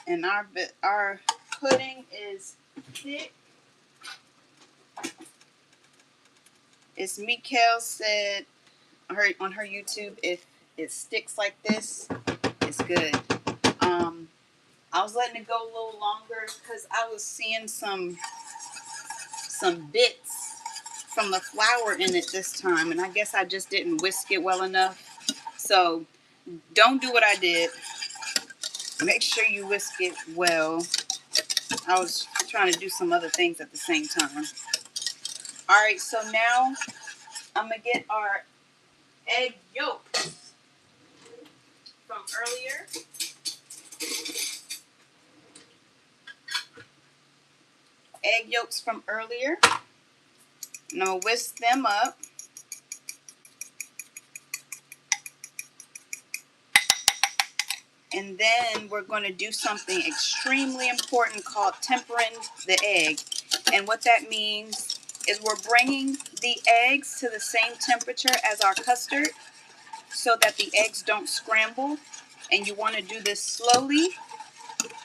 And our pudding is thick. As Mikkel said on her YouTube, if it sticks like this, it's good. I was letting it go a little longer because I was seeing some bits from the flour in it this time, and I guess I just didn't whisk it well enough. So don't do what I did. Make sure you whisk it well. I was trying to do some other things at the same time. All right, so now I'm gonna get our egg yolks from earlier. Egg yolks from earlier. And I'm gonna whisk them up. And then we're going to do something extremely important called tempering the egg. And what that means is we're bringing the eggs to the same temperature as our custard so that the eggs don't scramble. And you want to do this slowly,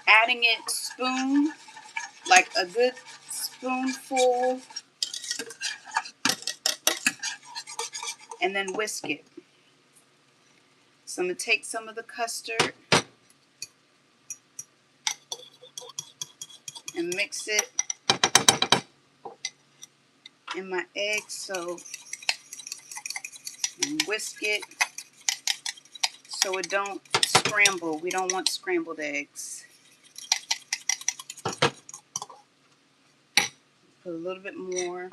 adding it spoon, like a good spoonful, and then whisk it. So I'm going to take some of the custard and mix it in my eggs, so and whisk it so it don't scramble. We don't want scrambled eggs. Put a little bit more.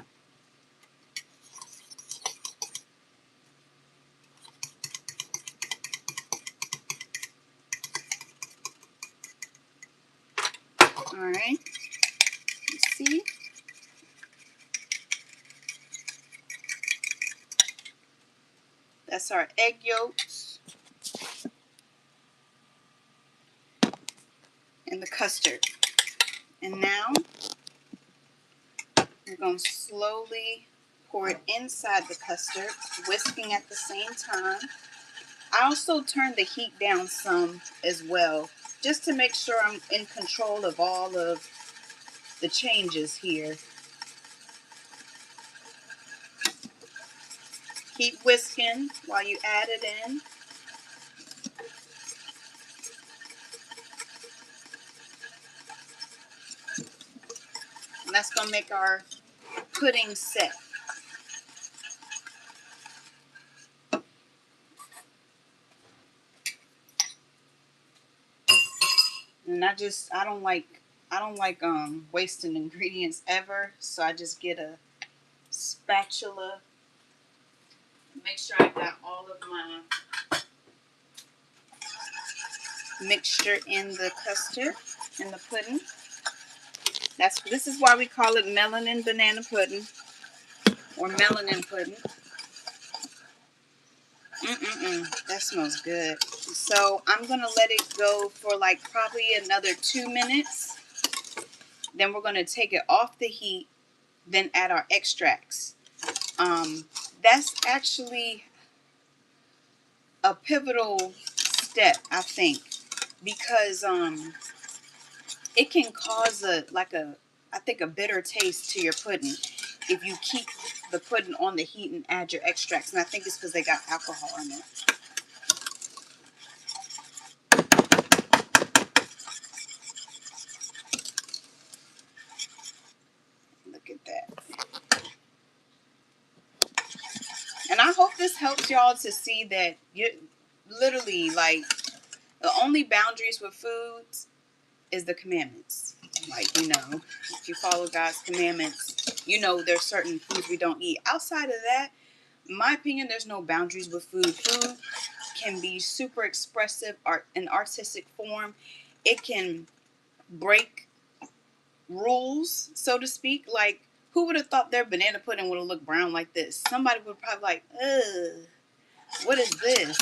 All right. You see? That's our egg yolks and the custard. And now we're going to slowly pour it inside the custard, whisking at the same time. I also turn the heat down some as well, just to make sure I'm in control of all of the changes here. Keep whisking while you add it in. And that's going to make our pudding set. And I don't like wasting ingredients ever, so I just get a spatula. Make sure I got all of my mixture in the custard and the pudding. This is why we call it melanin banana pudding or melanin pudding. That smells good. So I'm gonna let it go for like probably another 2 minutes. Then we're gonna take it off the heat, then add our extracts. That's actually a pivotal step, I think, because it can cause a bitter taste to your pudding if you keep the pudding on the heat and add your extracts. And I think it's because they got alcohol in it. Look at that. And I hope this helps y'all to see that you literally, like, the only boundaries with foods is the commandments. Like, if you follow God's commandments, there's certain foods we don't eat. Outside of that, in my opinion, there's no boundaries with food. Food can be super expressive, in artistic form. It can break rules, so to speak. Like, who would have thought their banana pudding would have looked brown like this? Somebody would probably like, ugh, what is this?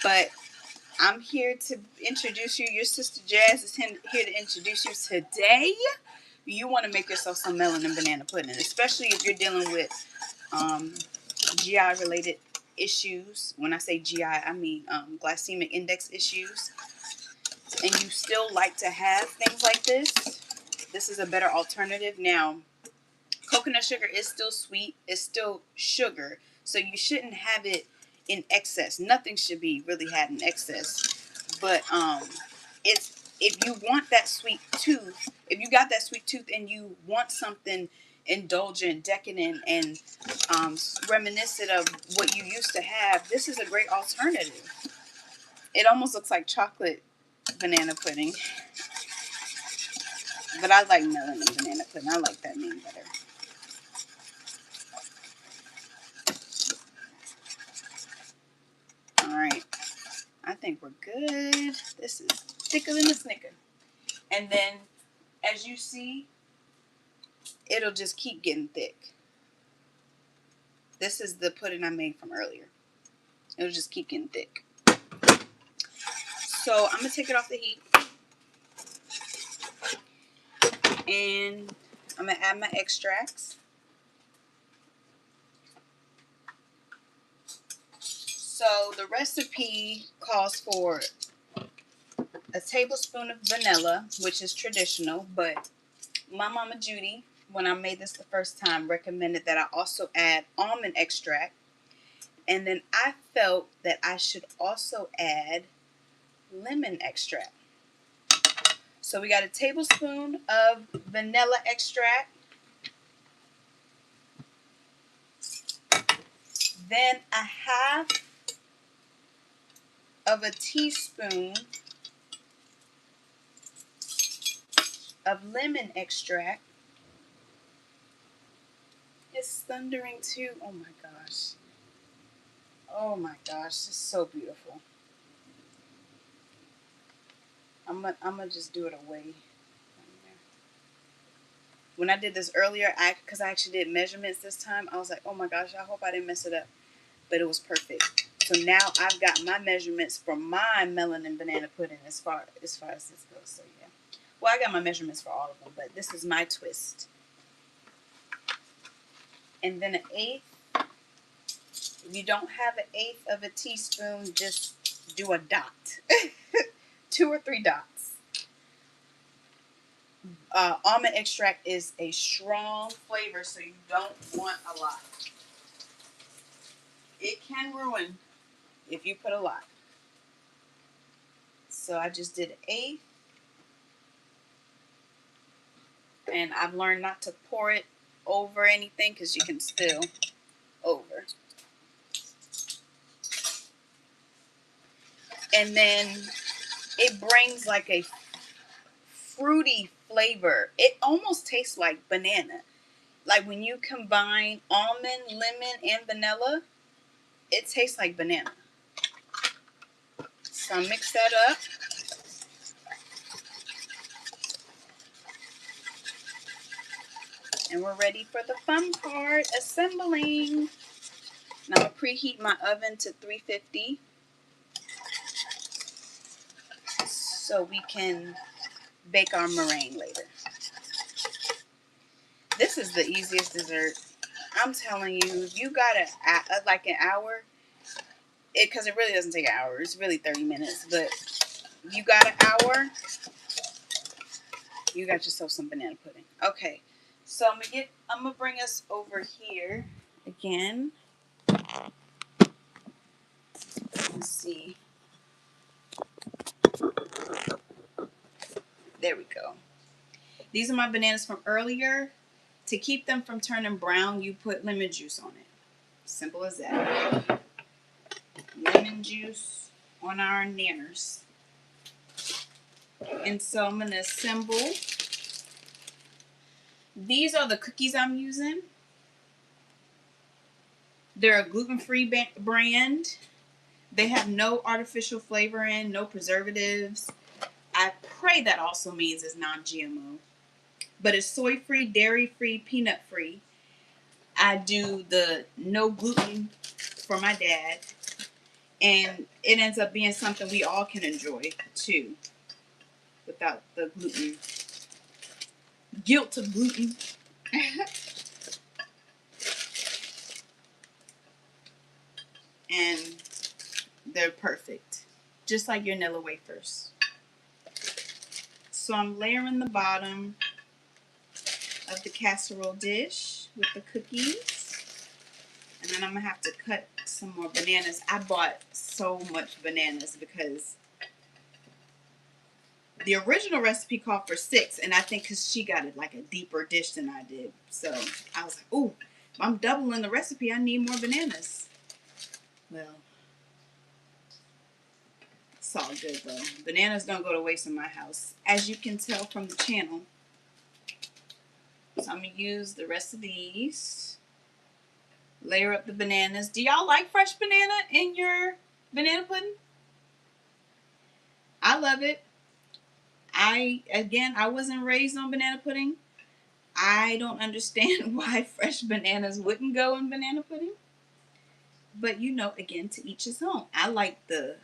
But I'm here to introduce you. Your sister Jazz is here to introduce you today. You want to make yourself some melanin banana pudding, especially if you're dealing with GI-related issues. When I say GI, I mean glycemic index issues. and you still like to have things like this, this is a better alternative. Now, coconut sugar is still sweet. It's still sugar. So you shouldn't have it in excess. Nothing should be really had in excess. But it's, if you want that sweet tooth, if you got that sweet tooth and you want something indulgent, decadent, and reminiscent of what you used to have, this is a great alternative. It almost looks like chocolate banana pudding. But I like melanin banana pudding. I like that name better. Alright. I think we're good. This is thicker than a Snicker. And then, as you see, it'll just keep getting thick. This is the pudding I made from earlier. It'll just keep getting thick. So I'm going to take it off the heat. And I'm going to add my extracts. So the recipe calls for a tablespoon of vanilla, which is traditional, but my Mama Judy, when I made this the first time, recommended that I also add almond extract. And then I felt that I should also add lemon extract. So we got a tablespoon of vanilla extract. Then a half of a teaspoon of lemon extract. It's thundering too. Oh my gosh. Oh my gosh. It's so beautiful. I'm gonna just do it away. When I did this earlier, because I actually did measurements this time, I was like, oh my gosh, I hope I didn't mess it up. But it was perfect. So now I've got my measurements for my melanin banana pudding as far as this goes. So yeah. Well, I got my measurements for all of them, but this is my twist. And then an eighth. If you don't have an eighth of a teaspoon, just do a dot. 2 or 3 dots. Almond extract is a strong flavor, so you don't want a lot. It can ruin if you put a lot. So I just did an eighth. And I've learned not to pour it over anything because you can spill over. And then it brings like a fruity flavor. It almost tastes like banana. Like when you combine almond, lemon, and vanilla, it tastes like banana. So I mix that up. And we're ready for the fun part, assembling. Now I'm going to preheat my oven to 350 so we can bake our meringue later. This is the easiest dessert. I'm telling you, if you got like an hour, because it really doesn't take an hour. It's really 30 minutes. But if you got an hour, you got yourself some banana pudding. Okay, so I'm gonna bring us over here again. Let's see. There we go. These are my bananas from earlier. To keep them from turning brown, you put lemon juice on it. Simple as that. Lemon juice on our nanners. And so I'm going to assemble. These are the cookies I'm using. They're a gluten-free brand. They have no artificial flavoring, no preservatives. I pray that also means it's non-GMO. But it's soy-free, dairy-free, peanut-free. I do the no gluten for my dad. And it ends up being something we all can enjoy, too. Without the gluten. Guilt of gluten. And they're perfect. Just like your Nilla wafers. So I'm layering the bottom of the casserole dish with the cookies. And then I'm going to have to cut some more bananas. I bought so much bananas because the original recipe called for 6. And I think because she got it like a deeper dish than I did. So I was like, ooh, if I'm doubling the recipe, I need more bananas. Well, it's all good though. Bananas don't go to waste in my house, as you can tell from the channel. So I'm going to use the rest of these. Layer up the bananas. Do y'all like fresh banana in your banana pudding? I love it. I wasn't raised on banana pudding. I don't understand why fresh bananas wouldn't go in banana pudding. But you know, again, to each his own. I like the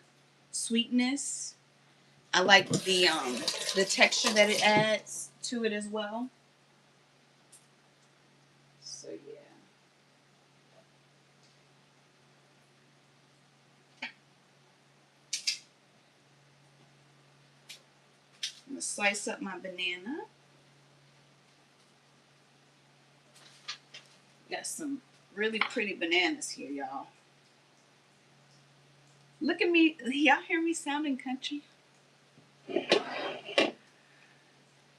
sweetness. I like the texture that it adds to it as well. So yeah. I'm gonna slice up my banana. Got some really pretty bananas here, y'all. Look at me. Y'all hear me sounding country?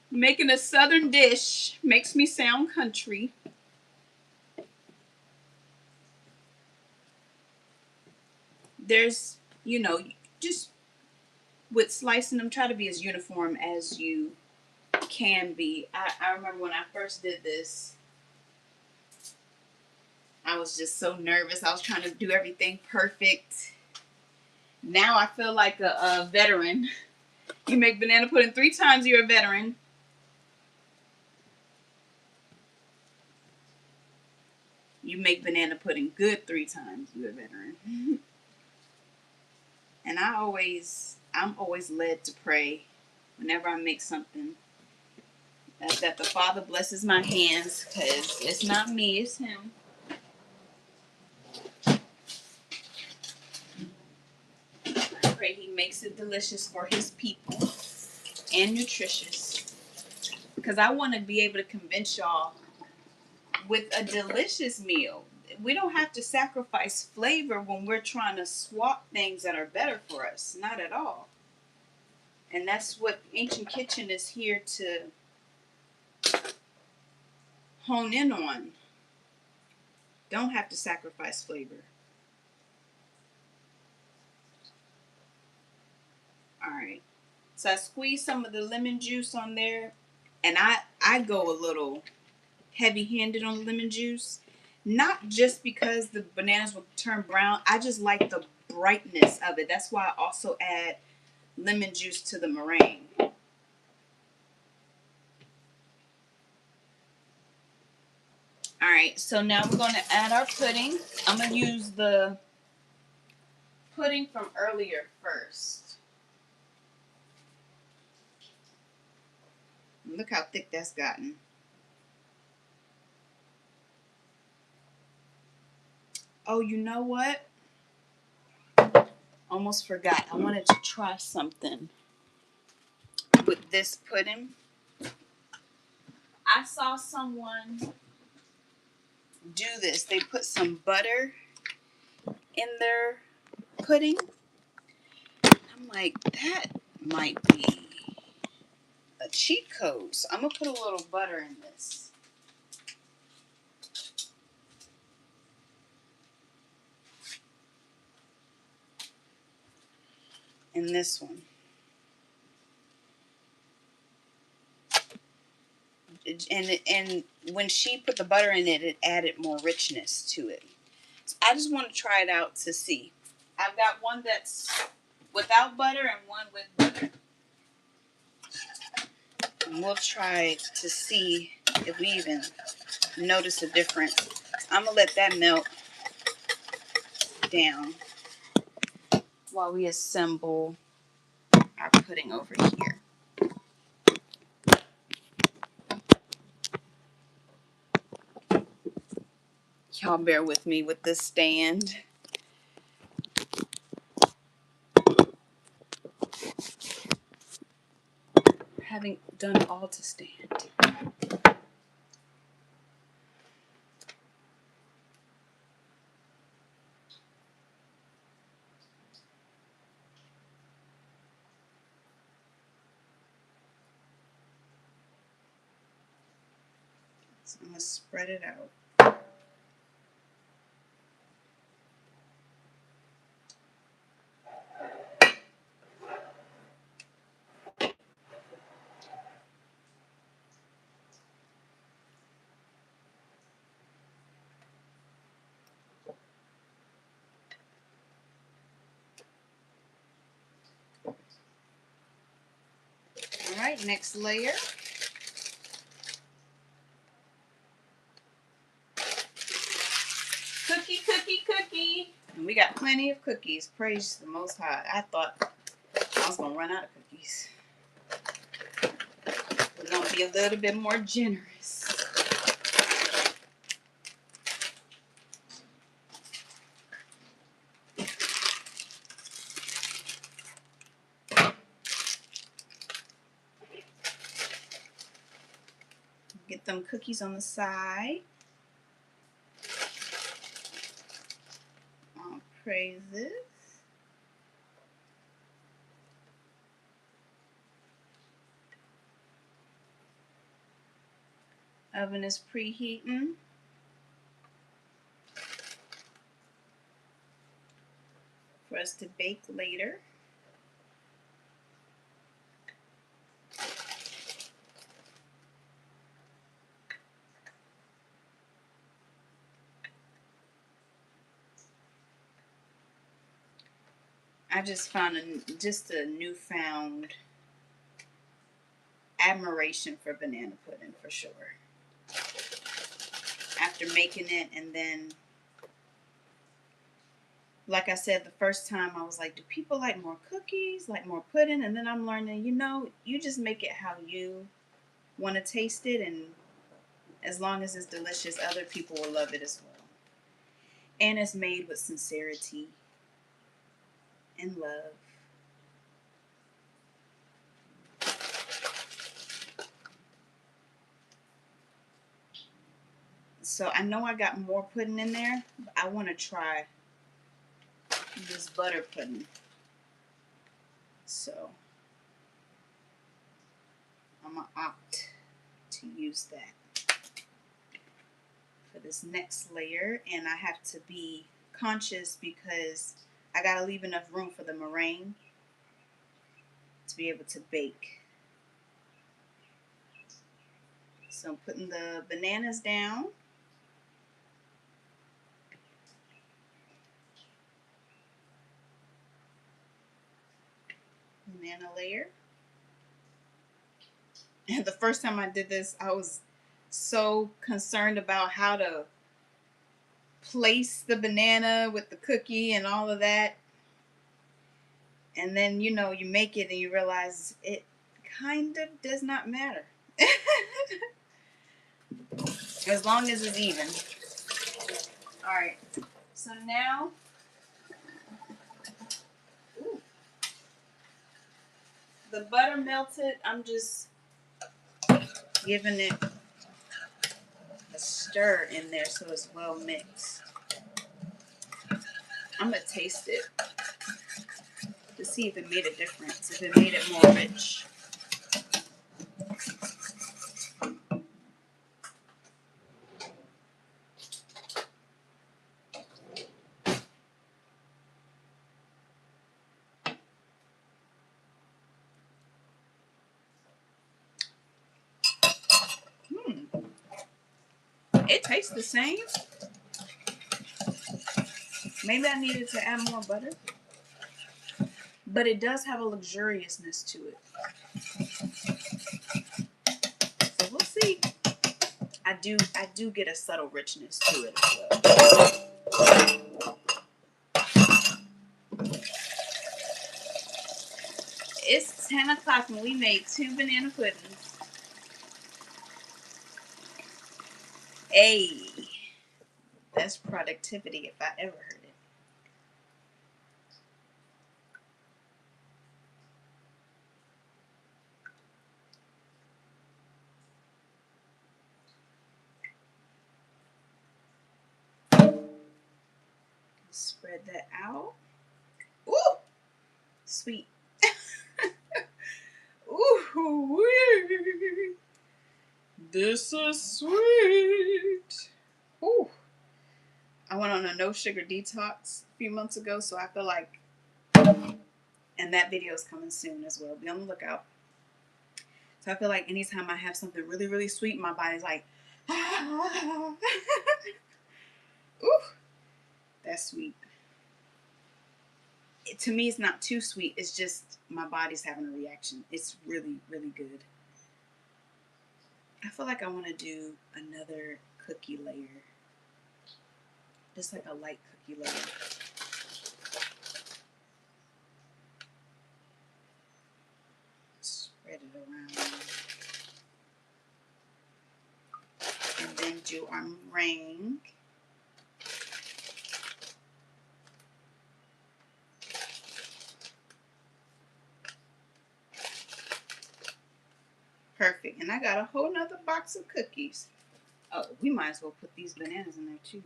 Making a southern dish makes me sound country. There's, you know, just with slicing them, try to be as uniform as you can be. I remember when I first did this, I was just so nervous. I was trying to do everything perfect. Now I feel like a veteran. You make banana pudding 3 times, you're a veteran. You make banana pudding good 3 times, you're a veteran. And I'm always led to pray whenever I make something that the Father blesses my hands, because it's not me, it's Him. I pray He makes it delicious for His people and nutritious, because I want to be able to convince y'all with a delicious meal. We don't have to sacrifice flavor when we're trying to swap things that are better for us. Not at all. And that's what Ancient Kitchen is here to hone in on. Don't have to sacrifice flavor. Alright. So I squeeze some of the lemon juice on there. And I go a little heavy-handed on the lemon juice. Not just because the bananas will turn brown. I just like the brightness of it. That's why I also add lemon juice to the meringue. Alright, so now we're going to add our pudding. I'm going to use the pudding from earlier first. Look how thick that's gotten. Oh, you know what? Almost forgot. I wanted to try something with this pudding. I saw someone do this. They put some butter in their pudding. I'm like, that might be a cheat code. So I'm going to put a little butter in this. In this one. And when she put the butter in it, it added more richness to it. So I just want to try it out to see. I've got one that's without butter and one with butter. And we'll try to see if we even notice a difference. I'm going to let that melt down while we assemble our pudding over here. Y'all bear with me with this stand. having done all to stand. So I'm going to spread it out. All right, next layer. Cookie, cookie, cookie. And we got plenty of cookies. Praise the Most High. I thought I was going to run out of cookies. We're going to be a little bit more generous. Get them cookies on the side. All praises. Oven is preheating. For us to bake later. I just found just a newfound admiration for banana pudding for sure. After making it, and then, like I said, the first time I was like, do people like more cookies, like more pudding? And then I'm learning, you just make it how you want to taste it, and as long as it's delicious, other people will love it as well. And it's made with sincerity and love. So I know I got more pudding in there, but I want to try this butter pudding. So I'm going to opt to use that for this next layer. And I have to be conscious because I got to leave enough room for the meringue to be able to bake. So I'm putting the bananas down. Banana layer. And the first time I did this, I was so concerned about how to place the banana with the cookie and all of that. And then, you make it and you realize it kind of does not matter. As long as it's even. All right. So now, the butter melted. I'm just giving it a stir in there so it's well mixed. I'm going to taste it to see if it made a difference, if it made it more rich. It tastes the same. Maybe I needed to add more butter. But it does have a luxuriousness to it. So we'll see. I do get a subtle richness to it as well. It's 10 o'clock and we made 2 banana puddings. Hey, that's productivity if I ever heard it. spread that out. Ooh, sweet. Ooh, this is sweet. Ooh. I went on a no sugar detox a few months ago, so I feel like, and that video is coming soon as well. Be on the lookout. So I feel like anytime I have something really, really sweet, my body's like, ah. Ooh, that's sweet. To me, it's not too sweet. It's just my body's having a reaction. It's really, really good. I feel like I want to do another cookie layer. Just like a light cookie layer. Spread it around. And then do our meringue. Perfect. And I got a whole nother box of cookies. Oh, we might as well put these bananas in there too.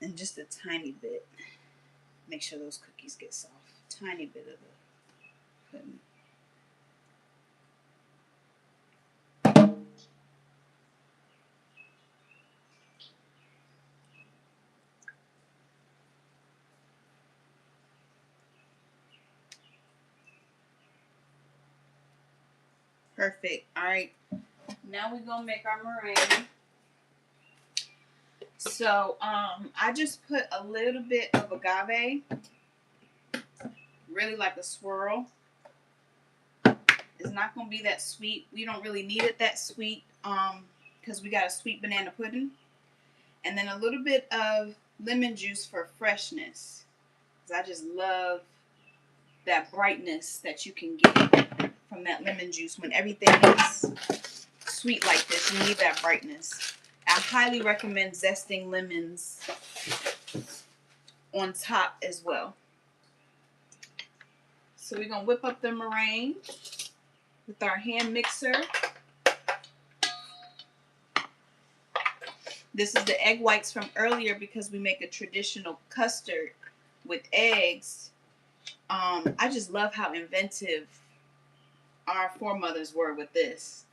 And just a tiny bit. Make sure those cookies get soft. Tiny bit of the pudding. Perfect. All right. Now we're going to make our meringue. So, I just put a little bit of agave. Really like a swirl. It's not going to be that sweet. We don't really need it that sweet because we got a sweet banana pudding. And then a little bit of lemon juice for freshness. Because I just love that brightness that you can get from that lemon juice. When everything is sweet like this, you need that brightness. I highly recommend zesting lemons on top as well. So we're going to whip up the meringue with our hand mixer. This is the egg whites from earlier because we make a traditional custard with eggs. I just love how inventive our foremothers were with this.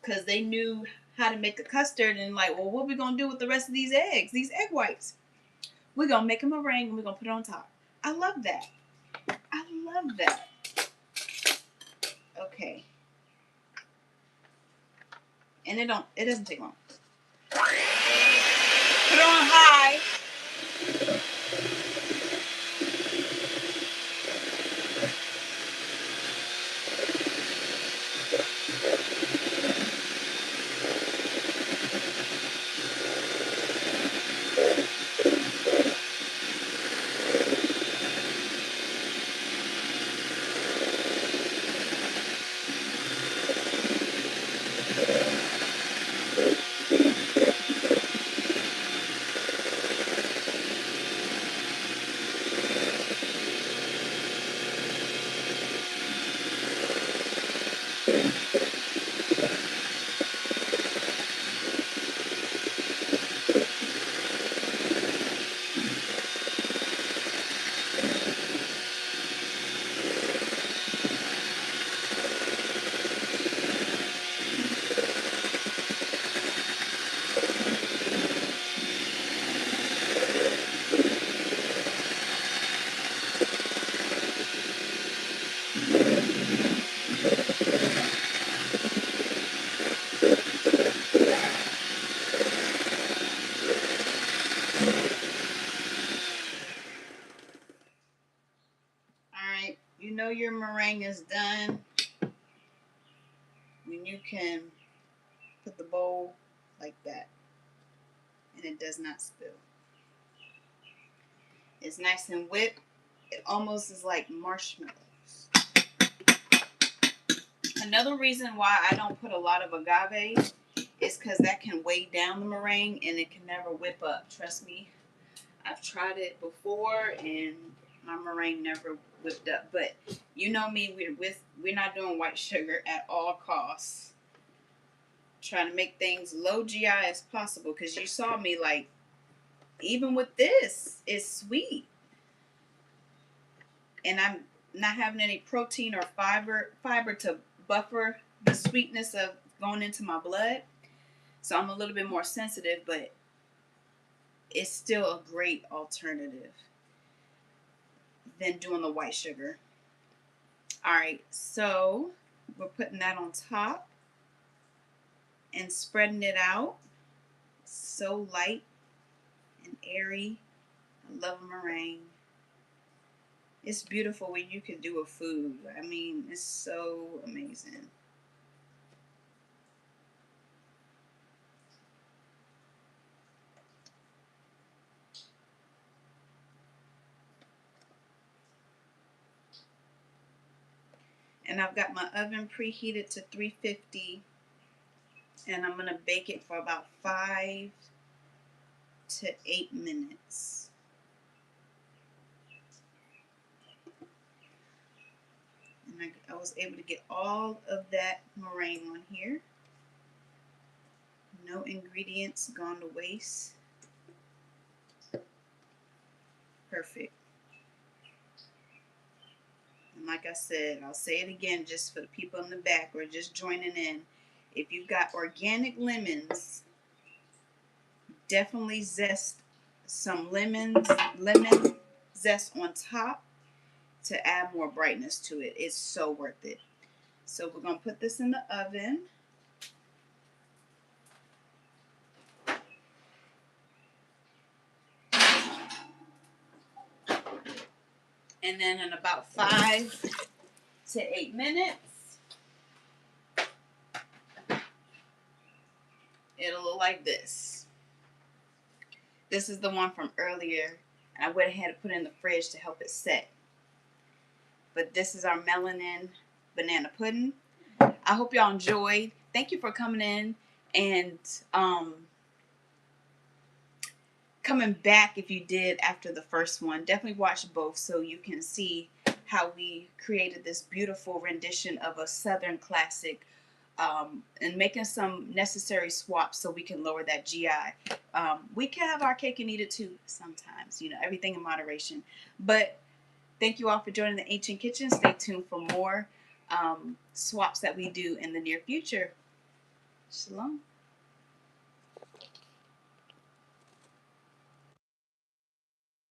Because they knew how to make a custard and like, well, what are we going to do with the rest of these eggs, these egg whites? We're going to make a meringue and we're going to put it on top. I love that. I love that. Okay. And it doesn't take long. Put it on high. You know your meringue is done when you can put the bowl like that and it does not spill. It's nice and whipped. It almost is like marshmallows. Another reason why I don't put a lot of agave is because that can weigh down the meringue and it can never whip up. Trust me, I've tried it before and my meringue never whipped up. But you know me, we're not doing white sugar at all costs. Trying to make things low GI as possible, because you saw me, like, even with this, it's sweet, and I'm not having any protein or fiber to buffer the sweetness of going into my blood. So I'm a little bit more sensitive, but it's still a great alternative than doing the white sugar. All right, so we're putting that on top and spreading it out. So light and airy. I love a meringue. It's beautiful when you can do a food. I mean, it's so amazing. And I've got my oven preheated to 350, and I'm gonna bake it for about 5 to 8 minutes. And I was able to get all of that meringue on here. No ingredients gone to waste. Perfect. And like I said, I'll say it again just for the people in the back or just joining in. If you've got organic lemons, definitely zest some lemon zest on top to add more brightness to it. It's so worth it. So we're going to put this in the oven. And then in about 5 to 8 minutes, it'll look like this. This is the one from earlier. I went ahead and put it in the fridge to help it set. But this is our melanin banana pudding. I hope y'all enjoyed. Thank you for coming in and coming back if you did after the first one. Definitely watch both so you can see how we created this beautiful rendition of a Southern classic, and making some necessary swaps so we can lower that GI. We can have our cake and eat it too sometimes, everything in moderation. But thank you all for joining the Ancient Kitchen. Stay tuned for more swaps that we do in the near future. Shalom.